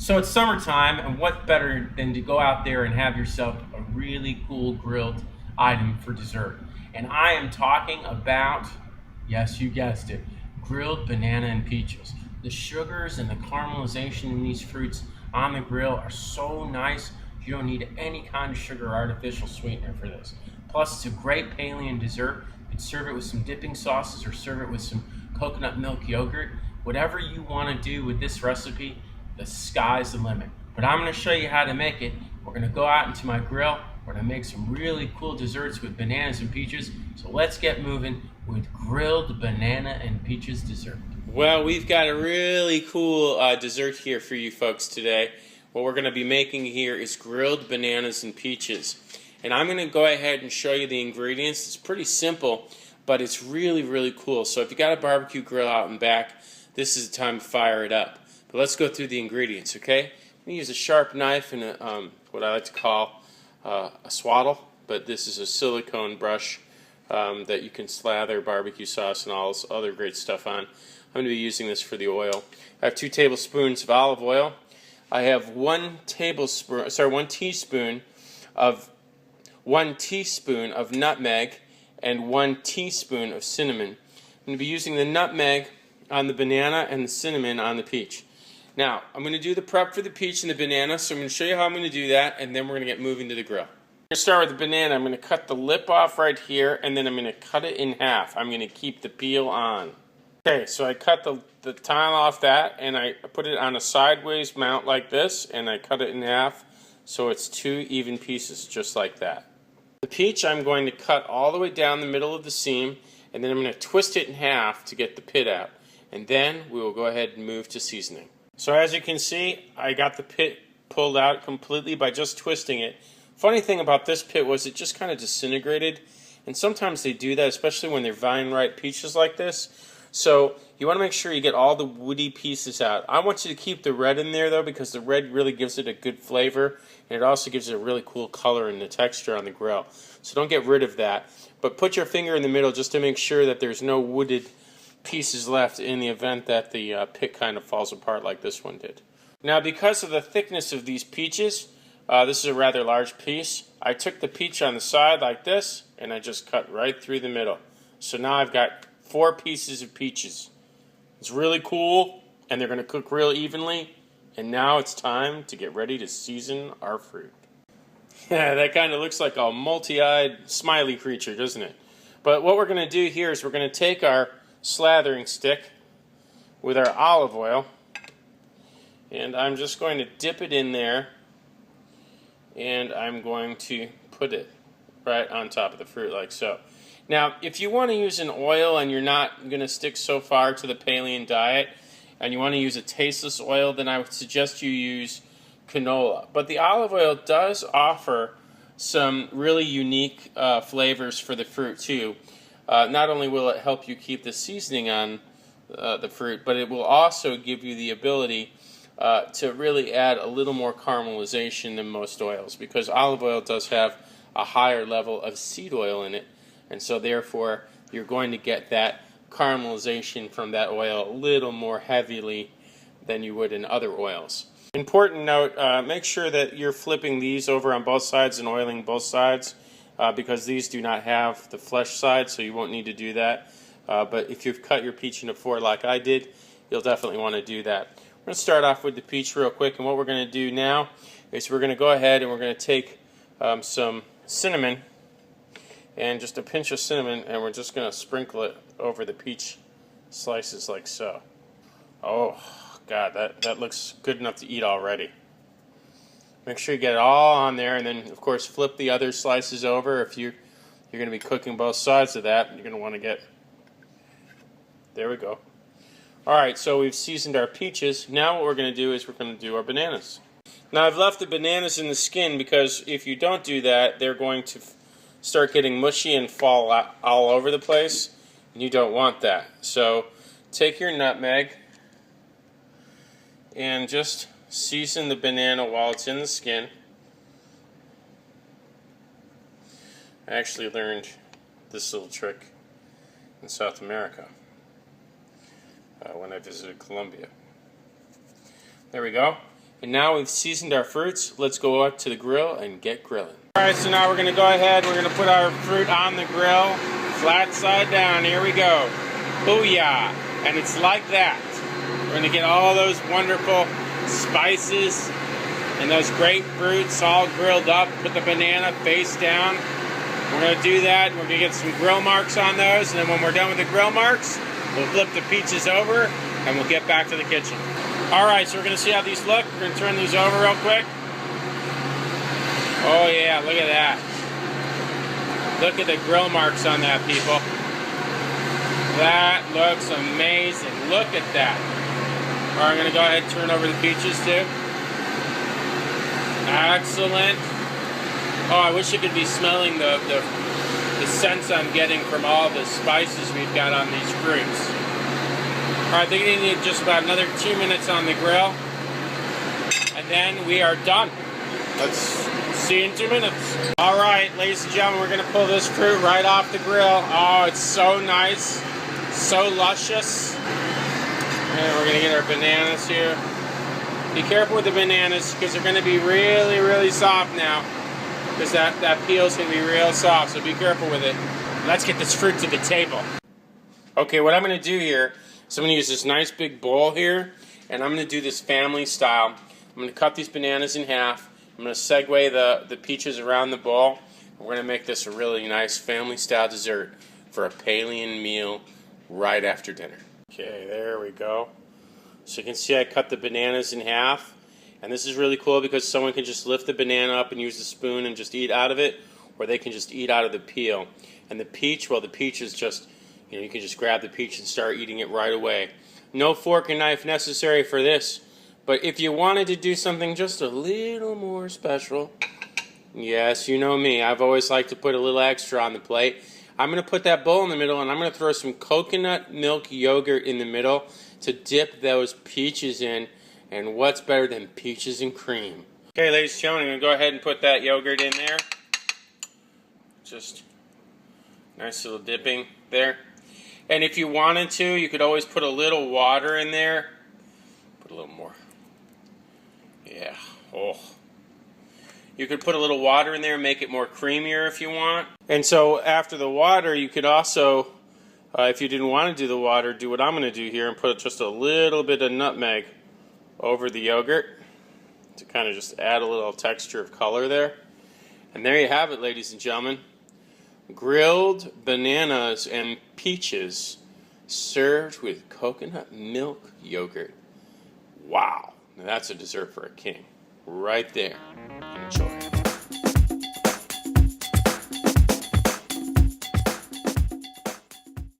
So it's summertime, and what better than to go out there and have yourself a really cool grilled item for dessert? And I am talking about, yes, you guessed it, grilled banana and peaches. The sugars and the caramelization in these fruits on the grill are so nice, you don't need any kind of sugar or artificial sweetener for this. Plus, it's a great paleo dessert. You can serve it with some dipping sauces or serve it with some coconut milk yogurt. Whatever you want to do with this recipe, the sky's the limit. But I'm going to show you how to make it. We're going to go out into my grill. We're going to make some really cool desserts with bananas and peaches. So let's get moving with grilled banana and peaches dessert. Well, we've got a really cool dessert here for you folks today. What we're going to be making here is grilled bananas and peaches. And I'm going to go ahead and show you the ingredients. It's pretty simple, but it's really, really cool. So if you got a barbecue grill out and back, this is the time to fire it up. But let's go through the ingredients, okay? I'm going to use a sharp knife and what I like to call a swaddle, but this is a silicone brush that you can slather barbecue sauce and all this other great stuff on. I'm going to be using this for the oil. I have 2 tablespoons of olive oil. I have 1 teaspoon of nutmeg and 1 teaspoon of cinnamon. I'm going to be using the nutmeg on the banana and the cinnamon on the peach. Now, I'm going to do the prep for the peach and the banana, so I'm going to show you how I'm going to do that, and then we're going to get moving to the grill. I'm going to start with the banana. I'm going to cut the lip off right here, and then I'm going to cut it in half. I'm going to keep the peel on. Okay, so I cut the tile off that, and I put it on a sideways mount like this, and I cut it in half, so it's 2 even pieces, just like that. The peach I'm going to cut all the way down the middle of the seam, and then I'm going to twist it in half to get the pit out. And then we will go ahead and move to seasoning. So as you can see, I got the pit pulled out completely by just twisting it. Funny thing about this pit was it just kind of disintegrated, and sometimes they do that, especially when they're vine-ripe peaches like this. So you want to make sure you get all the woody pieces out. I want you to keep the red in there though, because the red really gives it a good flavor, and it also gives it a really cool color and the texture on the grill. So don't get rid of that, but put your finger in the middle just to make sure that there's no wooded pieces left in the event that the pit kind of falls apart like this one did. Now, because of the thickness of these peaches, this is a rather large piece. I took the peach on the side like this, and I just cut right through the middle. So now I've got 4 pieces of peaches. It's really cool, and they're going to cook real evenly. And now it's time to get ready to season our fruit. Yeah, that kind of looks like a multi-eyed smiley creature, doesn't it? But what we're going to do here is we're going to take our slathering stick with our olive oil, and I'm just going to dip it in there, and I'm going to put it right on top of the fruit like so. Now, if you want to use an oil and you're not going to stick so far to the paleo diet, and you want to use a tasteless oil, then I would suggest you use canola. But the olive oil does offer some really unique flavors for the fruit too. Not only will it help you keep the seasoning on the fruit, but it will also give you the ability to really add a little more caramelization than most oils, because olive oil does have a higher level of seed oil in it, and so therefore you're going to get that caramelization from that oil a little more heavily than you would in other oils. Important note, make sure that you're flipping these over on both sides and oiling both sides. Because these do not have the flesh side, so you won't need to do that. But if you've cut your peach into 4 like I did, you'll definitely want to do that. We're going to start off with the peach real quick, and what we're going to do now is we're going to go ahead and we're going to take some cinnamon, and just a pinch of cinnamon, and we're just going to sprinkle it over the peach slices like so. Oh, God, that looks good enough to eat already. Make sure you get it all on there, and then, of course, flip the other slices over. If you're going to be cooking both sides of that, you're going to want to get... There we go. All right, so we've seasoned our peaches. Now what we're going to do is we're going to do our bananas. Now, I've left the bananas in the skin because if you don't do that, they're going to start getting mushy and fall all over the place, and you don't want that. So take your nutmeg and just season the banana while it's in the skin. I actually learned this little trick in South America when I visited Colombia. There we go. And now we've seasoned our fruits. Let's go up to the grill and get grilling. Alright, so now we're going to go ahead. We're going to put our fruit on the grill. Flat side down. Here we go. Booyah! And it's like that. We're going to get all those wonderful spices and those grapefruits all grilled up. Put the banana face down. We're going to do that. We're going to get some grill marks on those. And then when we're done with the grill marks, we'll flip the peaches over and we'll get back to the kitchen. Alright, so we're going to see how these look. We're going to turn these over real quick. Oh yeah, look at that. Look at the grill marks on that, people. That looks amazing. Look at that. Alright, I'm going to go ahead and turn over the peaches too. Excellent. Oh, I wish you could be smelling the scents I'm getting from all the spices we've got on these fruits. Alright, I think we need just about another 2 minutes on the grill. And then we are done. Let's see you in 2 minutes. Alright, ladies and gentlemen, we're going to pull this fruit right off the grill. Oh, it's so nice. So luscious. And we're going to get our bananas here. Be careful with the bananas because they're going to be really, really soft now. Because that peel is going to be real soft, so be careful with it. Let's get this fruit to the table. Okay, what I'm going to do here is I'm going to use this nice big bowl here, and I'm going to do this family style. I'm going to cut these bananas in half. I'm going to segue the peaches around the bowl. We're going to make this a really nice family style dessert for a Paleo meal right after dinner. Okay, there we go. So you can see I cut the bananas in half. And this is really cool because someone can just lift the banana up and use the spoon and just eat out of it, or they can just eat out of the peel. And the peach, well, the peach is just, you can just grab the peach and start eating it right away. No fork and knife necessary for this. But if you wanted to do something just a little more special, yes, you know me, I've always liked to put a little extra on the plate. I'm going to put that bowl in the middle, and I'm going to throw some coconut milk yogurt in the middle to dip those peaches in. And what's better than peaches and cream? Okay, ladies and gentlemen, I'm going to go ahead and put that yogurt in there. Just nice little dipping there. And if you wanted to, you could always put a little water in there. Put a little more. Yeah. Oh. You could put a little water in there and make it more creamier if you want. And so after the water, you could also, if you didn't want to do the water, do what I'm going to do here and put just a little bit of nutmeg over the yogurt to kind of just add a little texture of color there. And there you have it, ladies and gentlemen. Grilled bananas and peaches served with coconut milk yogurt. Wow, now that's a dessert for a king right there.